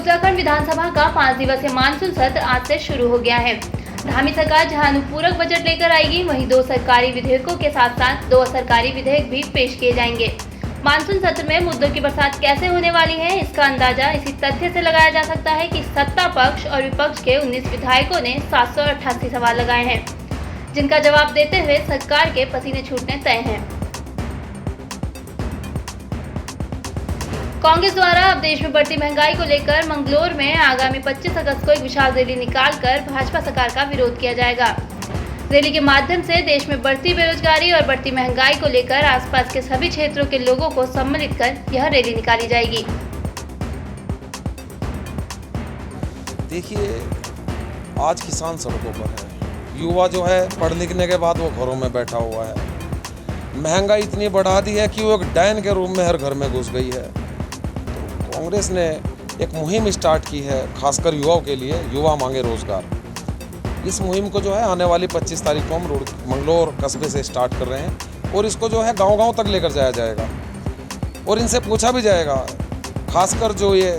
उत्तराखंड विधानसभा का 5 दिवसीय मानसून सत्र आज से शुरू हो गया है। धामी सरकार जहां अनुपूरक बजट लेकर आएगी, वहीं 2 सरकारी विधेयकों के साथ साथ 2 असरकारी विधेयक भी पेश किए जाएंगे। मानसून सत्र में मुद्दों की बरसात कैसे होने वाली है, इसका अंदाजा इसी तथ्य से लगाया जा सकता है कि सत्ता पक्ष और विपक्ष के 19 विधायकों ने 788 सवाल लगाए हैं, जिनका जवाब देते हुए सरकार के पसीने छूटने तय हैं। कांग्रेस द्वारा अब देश में बढ़ती महंगाई को लेकर मंगलोर में आगामी 25 अगस्त को एक विशाल रैली निकालकर भाजपा सरकार का विरोध किया जाएगा। रैली के माध्यम से देश में बढ़ती बेरोजगारी और बढ़ती महंगाई को लेकर आसपास के सभी क्षेत्रों के लोगों को सम्मिलित कर यह रैली निकाली जाएगी। देखिए, आज किसान सड़कों पर है, युवा जो है पढ़ लिखने के बाद वो घरों में बैठा हुआ है। महंगाई इतनी बढ़ा दी है कि वो एक डैन के रूप में हर घर में घुस गई है। कांग्रेस ने एक मुहिम स्टार्ट की है, खासकर युवाओं के लिए, युवा मांगे रोजगार। इस मुहिम को जो है आने वाली 25 तारीख को हम मंगलोर कस्बे से स्टार्ट कर रहे हैं और इसको जो है गांव-गांव तक लेकर जाया जाएगा और इनसे पूछा भी जाएगा, खासकर जो ये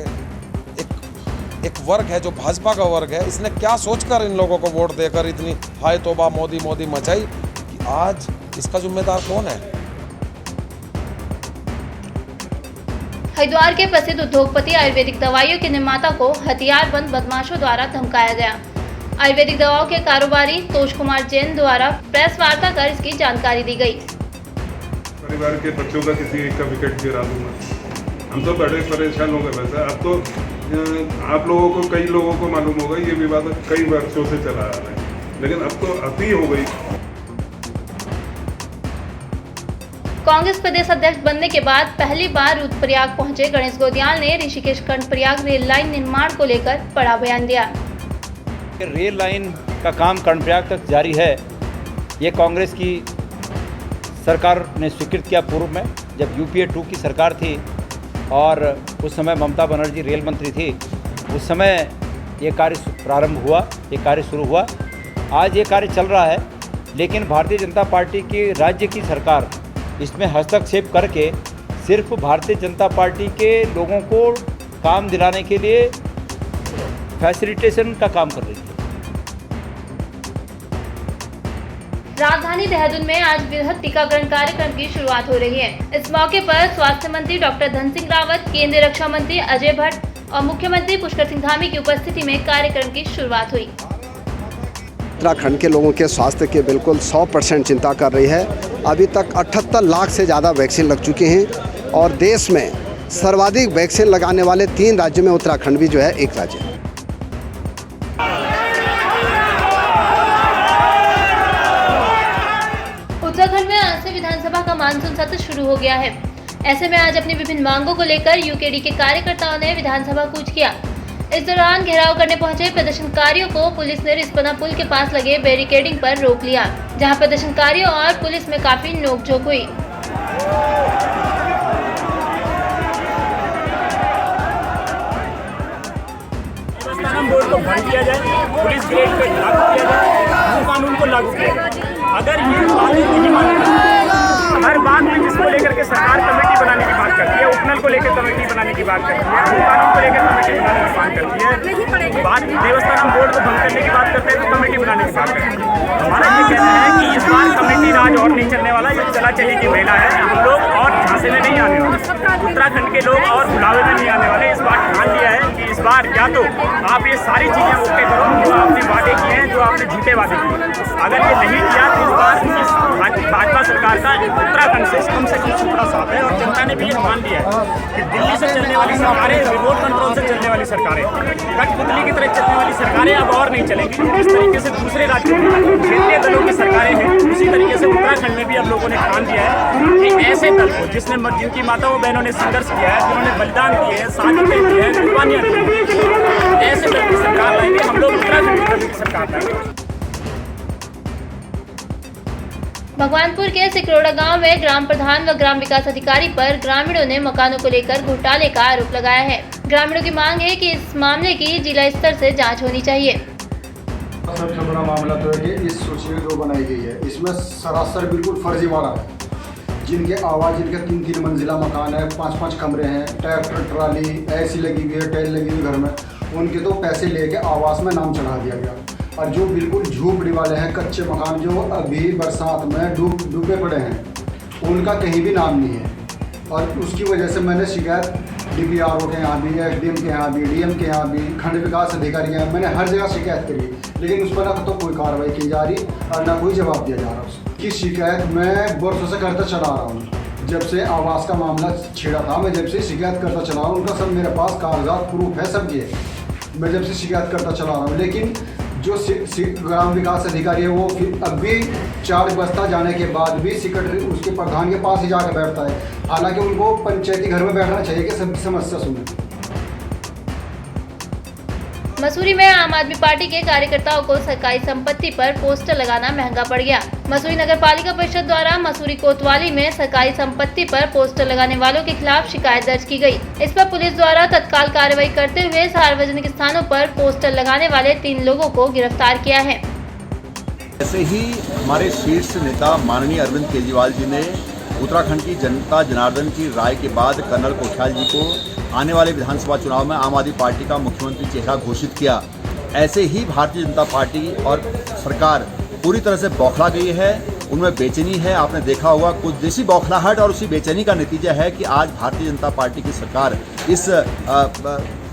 एक वर्ग है, जो भाजपा का वर्ग है, इसने क्या सोचकर इन लोगों को वोट देकर इतनी हाय तौबा मोदी मोदी मचाई कि आज इसका जिम्मेदार कौन है। हरिद्वार के प्रसिद्ध उद्योगपति आयुर्वेदिक दवाइयों के निर्माता को हथियारबंद बदमाशों द्वारा धमकाया गया। आयुर्वेदिक दवाओं के कारोबारी तोष कुमार जैन द्वारा प्रेस वार्ता कर इसकी जानकारी दी गई। परिवार के बच्चों का किसी एक का विकेट गिरा दूंगा। हम तो बड़े परेशान हो गए। वैसे अब तो आप लोगों को, कई लोगों को मालूम होगा, ये विवाद कई वर्षों से चला आ रहा है, लेकिन अब तो अति हो गई। कांग्रेस प्रदेश अध्यक्ष बनने के बाद पहली बार रुद्रप्रयाग पहुंचे गणेश गोदियाल ने ऋषिकेश कर्णप्रयाग रेल लाइन निर्माण को लेकर बड़ा बयान दिया। रेल लाइन का काम कर्णप्रयाग तक जारी है, ये कांग्रेस की सरकार ने स्वीकृत किया। पूर्व में जब यूपीए 2 की सरकार थी और उस समय ममता बनर्जी रेल मंत्री थी, उस समय ये कार्य प्रारंभ हुआ, ये कार्य शुरू हुआ। आज ये कार्य चल रहा है, लेकिन भारतीय जनता पार्टी की राज्य की सरकार इसमें हस्तक्षेप करके सिर्फ भारतीय जनता पार्टी के लोगों को काम दिलाने के लिए फैसिलिटेशन का काम कर रही है। राजधानी देहरादून में आज वृहद टीकाकरण कार्यक्रम की शुरुआत हो रही है। इस मौके पर स्वास्थ्य मंत्री डॉक्टर धन सिंह रावत, केंद्रीय रक्षा मंत्री अजय भट्ट और मुख्यमंत्री पुष्कर सिंह धामी की उपस्थिति में कार्यक्रम की शुरुआत हुई। उत्तराखंड के लोगों के स्वास्थ्य के बिल्कुल 100% चिंता कर रही है। अभी तक 78 लाख से ज़्यादा वैक्सीन लग चुके हैं और देश में सर्वाधिक वैक्सीन लगाने वाले 3 राज्यों में उत्तराखंड भी जो है एक राज्य है। उत्तराखंड में आज से विधानसभा का मानसून सत्र शुरू हो गया है। ऐसे में आज अपनी विभिन्न मांगों को लेकर यूकेडी के कार्यकर्ताओं ने विधानसभा कूच किया। इस दौरान घेराव करने पहुंचे प्रदर्शनकारियों को पुलिस ने रिस्पना पुल के पास लगे बैरिकेडिंग पर रोक लिया, जहां प्रदर्शनकारियों और पुलिस में काफी नोकझोंक हुई। बोर्ड को बंद किया जाए, पुलिस ग्रेड पे लागू किया जाए, कानून को लागू किया जाए। अगर ये बातें नहीं मानेगा, हर बात में जिसको लेकर के सरकार कमेटी बनाने की बात करती है, उपनल को लेकर कमेटी बनाने की बात करती है, कानून को लेकर कमेटी बनाने की बात करती है, बात देवस्थानम बोर्ड को भंग करने की बात करते हैं तो कमेटी बनाने की बात करती है। हमारा ये कहना है कि इस बार कमेटी राज और नहीं चलने वाला, ये चला चली की महिला है। हम लोग और झांसे में नहीं आने वाले, उत्तराखंड के लोग और बुलावे में नहीं आने वाले। इस बार ठान लिया है कि इस बार या तो आप ये सारी चीज़ें ओके करो जो आपने वादे किए हैं, जो आपने झूठे वादे किए। अगर ये नहीं किया तो इस बार इस भाजपा सरकार का उत्तराखंड से कम टुकड़ा साफ है। और जनता ने भी ये मान लिया है कि दिल्ली से चलने वाली सरकारें, रिमोट कंट्रोल से चलने वाली सरकारें, कठपुतली की तरह चलने वाली सरकारें अब और नहीं चलेंगी। जिस तरीके से दूसरे राज्यों में क्षेत्रीय दलों की सरकारें हैं, उसी तरीके से उत्तराखंड में भी अब लोगों ने ठान दिया है कि ऐसे दल को जिनकी माताओं बहनों ने संघर्ष किया है, जिन्होंने बलिदान दिए हैं, शहादतें दी हैं, कुर्बानियां दी हैं, ऐसे दल की सरकार लाएंगे। हम लोग उत्तराखंड की सरकार लाएंगे। भगवानपुर के सिकरोड़ा गांव में ग्राम प्रधान व ग्राम विकास अधिकारी पर ग्रामीणों ने मकानों को लेकर घोटाले का आरोप लगाया है। ग्रामीणों की मांग है कि इस मामले की जिला स्तर से जांच होनी चाहिए। सबसे बड़ा मामला तो है कि इस सूची जो बनाई गई है, इसमें सरासर बिल्कुल फर्जीवाड़ा है। जिनके आवाज़, जिनके 3-3 मंजिला मकान है, 5-5 कमरे हैं, ट्रैक्टर ट्राली ऐसी लगी हुई है, टाइल लगी हुई घर में, उनके तो पैसे लेके आवास में नाम चढ़ा दिया गया। और जो बिल्कुल झोपड़ी वाले हैं, कच्चे मकान जो अभी बरसात में डूबे पड़े हैं, उनका कहीं भी नाम नहीं है। और उसकी वजह से मैंने शिकायत DPRO के यहाँ भी, SDM के यहाँ भी, DM के यहाँ भी, खंड विकास अधिकारी के यहाँ, मैंने हर जगह शिकायत करी, लेकिन उस पर ना तो कोई कार्रवाई की जा रही और ना कोई जवाब दिया जा रहा उसकी शिकायत मैं वर्षों से करता चला रहा हूँ। जब से आवास का मामला छिड़ा था, मैं जब से शिकायत करता चला रहा हूँ, उनका सब मेरे पास कागजात प्रूफ है, सब ये मैं जब से शिकायत करता चला रहा हूँ। लेकिन जो ग्राम विकास अधिकारी है वो फिर अब भी 4 बस्ता जाने के बाद भी सेक्रेटरी उसके प्रधान के पास ही जाकर बैठता है, हालांकि उनको पंचायती घर में बैठना चाहिए कि सबकी समस्या सुने। मसूरी में आम आदमी पार्टी के कार्यकर्ताओं को सरकारी संपत्ति पर पोस्टर लगाना महंगा पड़ गया। मसूरी नगर पालिका परिषद द्वारा मसूरी कोतवाली में सरकारी संपत्ति पर पोस्टर लगाने वालों के खिलाफ शिकायत दर्ज की गई। इस पर पुलिस द्वारा तत्काल कार्रवाई करते हुए सार्वजनिक स्थानों पर पोस्टर लगाने वाले 3 लोगों को गिरफ्तार किया है। ऐसे ही हमारे शीर्ष नेता माननीय अरविंद केजरीवाल जी ने उत्तराखंड की जनता जनार्दन की राय के बाद कर्नल कोठियाल जी को आने वाले विधानसभा चुनाव में आम आदमी पार्टी का मुख्यमंत्री चेहरा घोषित किया। ऐसे ही भारतीय जनता पार्टी और सरकार पूरी तरह से बौखला गई है, उनमें बेचैनी है। आपने देखा होगा कुछ जैसी बौखलाहट और उसी बेचैनी का नतीजा है कि आज भारतीय जनता पार्टी की सरकार इस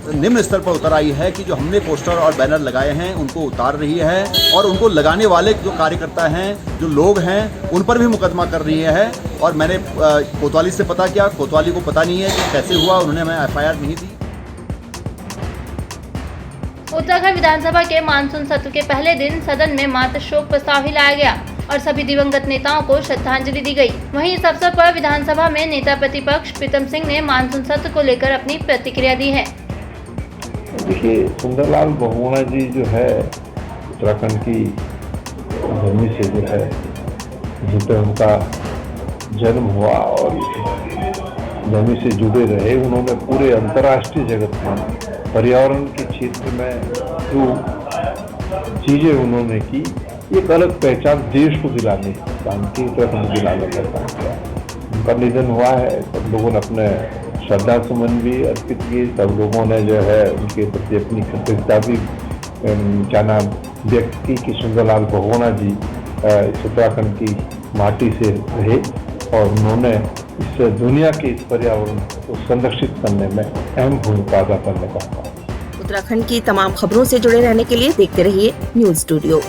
निम्न स्तर पर उतर आई है कि जो हमने पोस्टर और बैनर लगाए हैं उनको उतार रही है और उनको लगाने वाले जो कार्यकर्ता हैं, जो लोग हैं, उन पर भी मुकदमा कर रही है। और मैंने कोतवाली से पता किया, कोतवाली को पता नहीं है कि कैसे हुआ, उन्होंने हमें FIR नहीं दी। उत्तराखंड विधानसभा के मानसून सत्र के पहले दिन सदन में मात्र शोक प्रस्ताव ही लाया गया और सभी दिवंगत नेताओं को श्रद्धांजलि दी गई। वहीं इस अवसर पर विधानसभा में नेता प्रतिपक्ष प्रीतम सिंह ने मानसून सत्र को लेकर अपनी प्रतिक्रिया दी है। देखिए, सुंदरलाल बहुगुणा जी जो है उत्तराखंड की भूमि से जो है, जहाँ पे उनका जन्म हुआ और भूमि से जुड़े रहे, उन्होंने पूरे अंतर्राष्ट्रीय जगत में पर्यावरण के क्षेत्र में जो चीज़ें उन्होंने की, एक अलग पहचान देश को दिलाने की उत्तराखंड दिलाने का काम किया। उनका निधन हुआ है, सब लोगों ने अपने श्रद्धा सुमन भी अर्पित किए, सब लोगों ने जो है उनके प्रति अपनी कृतज्ञता भी क्या नाम व्यक्त की कि सुंदरलाल बहुगुणा जी इस उत्तराखंड की माटी से रहे और उन्होंने इस दुनिया के इस पर्यावरण को संरक्षित करने में अहम भूमिका अदा करने का। उत्तराखंड की तमाम खबरों से जुड़े रहने के लिए देखते रहिए न्यूज़ स्टूडियो।